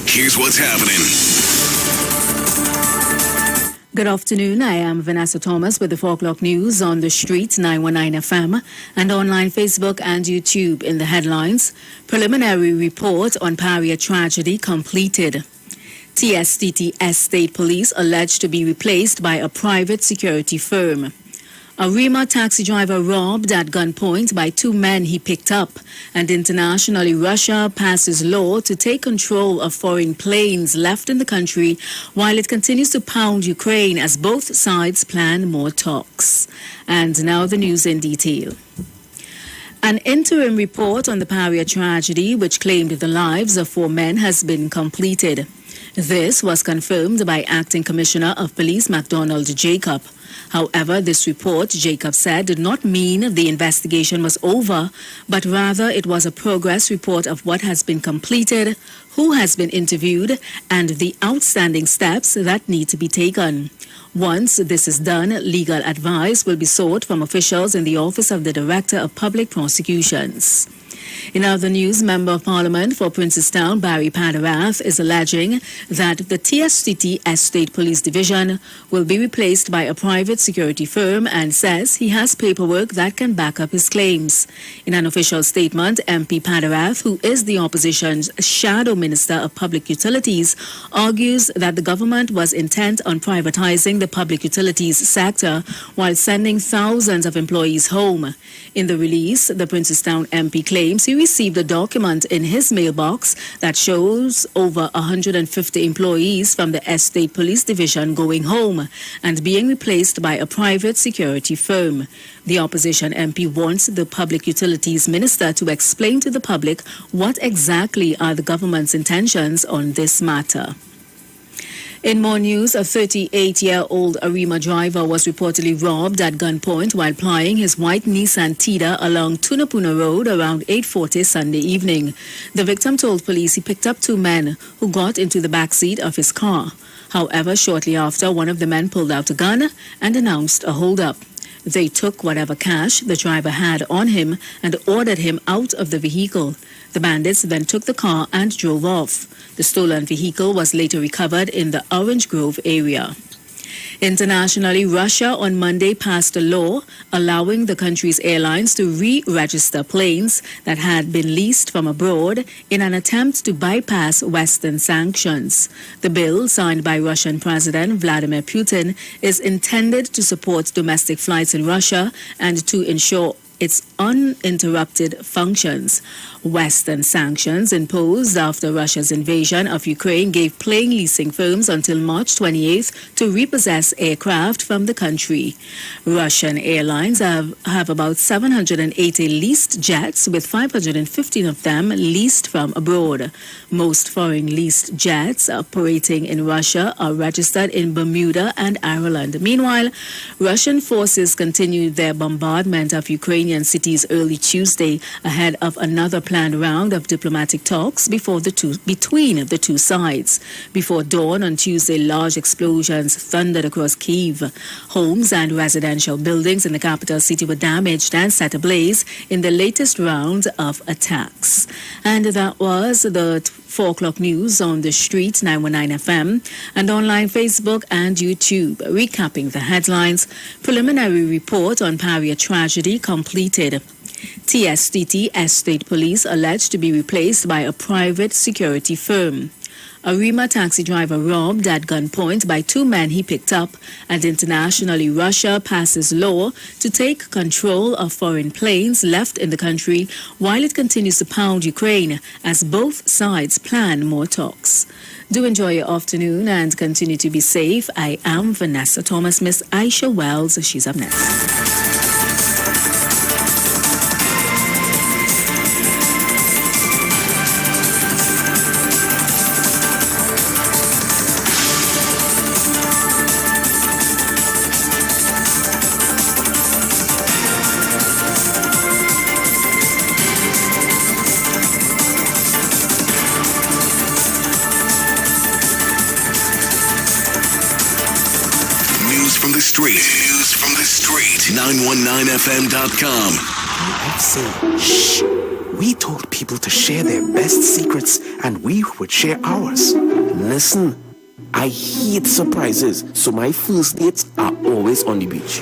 Here's what's happening. Good afternoon. I am Vanessa Thomas with the 4 o'clock news on the street 919 FM and online Facebook and YouTube. In the headlines, preliminary report on Paria tragedy completed. TSTT Estate Police alleged to be replaced by a private security firm. A Rima taxi driver robbed at gunpoint by 2 men he picked up, and internationally Russia passes law to take control of foreign planes left in the country while it continues to pound Ukraine as both sides plan more talks. And now the news in detail. An interim report on the Paria tragedy, which claimed the lives of 4 men, has been completed. This was confirmed by Acting Commissioner of Police MacDonald Jacob. However, this report, Jacob said, did not mean the investigation was over, but rather it was a progress report of what has been completed, who has been interviewed, and the outstanding steps that need to be taken. Once this is done, legal advice will be sought from officials in the Office of the Director of Public Prosecutions. In other news, Member of Parliament for Princestown, Barry Padarath, is alleging that the TSTT Estate Police Division will be replaced by a private security firm and says he has paperwork that can back up his claims. In an official statement, MP Padarath, who is the opposition's shadow minister of public utilities, argues that the government was intent on privatizing the public utilities sector while sending thousands of employees home. In the release, the Princestown MP claims he received a document in his mailbox that shows over 150 employees from the Estate Police Division going home and being replaced by a private security firm. The opposition MP wants the Public Utilities Minister to explain to the public what exactly are the government's intentions on this matter. In more news, a 38-year-old Arima driver was reportedly robbed at gunpoint while plying his white Nissan Tida along Tunapuna Road around 8:40 Sunday evening. The victim told police he picked up 2 men who got into the backseat of his car. However, shortly after, one of the men pulled out a gun and announced a holdup. They took whatever cash the driver had on him and ordered him out of the vehicle. The bandits then took the car and drove off. The stolen vehicle was later recovered in the Orange Grove area. Internationally, Russia on Monday passed a law allowing the country's airlines to re-register planes that had been leased from abroad in an attempt to bypass Western sanctions. The bill, signed by Russian President Vladimir Putin, is intended to support domestic flights in Russia and to ensure its uninterrupted functions. Western sanctions imposed after Russia's invasion of Ukraine gave plane leasing firms until March 28th to repossess aircraft from the country. Russian airlines have about 780 leased jets, with 515 of them leased from abroad. Most foreign leased jets operating in Russia are registered in Bermuda and Ireland. Meanwhile, Russian forces continued their bombardment of Ukrainian cities early Tuesday ahead of another planned round of diplomatic talks between the two sides. Before dawn on Tuesday, large explosions thundered across Kyiv. Homes and residential buildings in the capital city were damaged and set ablaze in the latest round of attacks. And that was the 4 o'clock news on the street 919 FM and online Facebook and YouTube. Recapping the headlines, preliminary report on Paria tragedy completed. TSTT Estate Police alleged to be replaced by a private security firm. A Rima taxi driver robbed at gunpoint by 2 men he picked up, and internationally Russia passes law to take control of foreign planes left in the country while it continues to pound Ukraine as both sides plan more talks. Do enjoy your afternoon and continue to be safe. I am Vanessa Thomas. Miss Aisha Wells, she's up next. News from the street. 919fm.com. UFC. Shh. We told people to share their best secrets, and we would share ours. Listen, I hate surprises, so my first dates are always on the beach.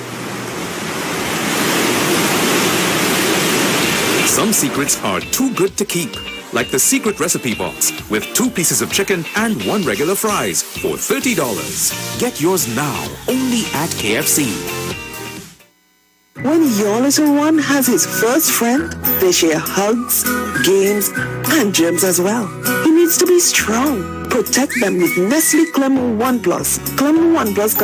Some secrets are too good to keep, like the secret recipe box with 2 pieces of chicken and 1 regular fries for $30. Get yours now, only at KFC. When your little one has his first friend, they share hugs, games, and germs as well. He needs to be strong. Protect them with Nestle Clem 1 Plus. Clem 1 Plus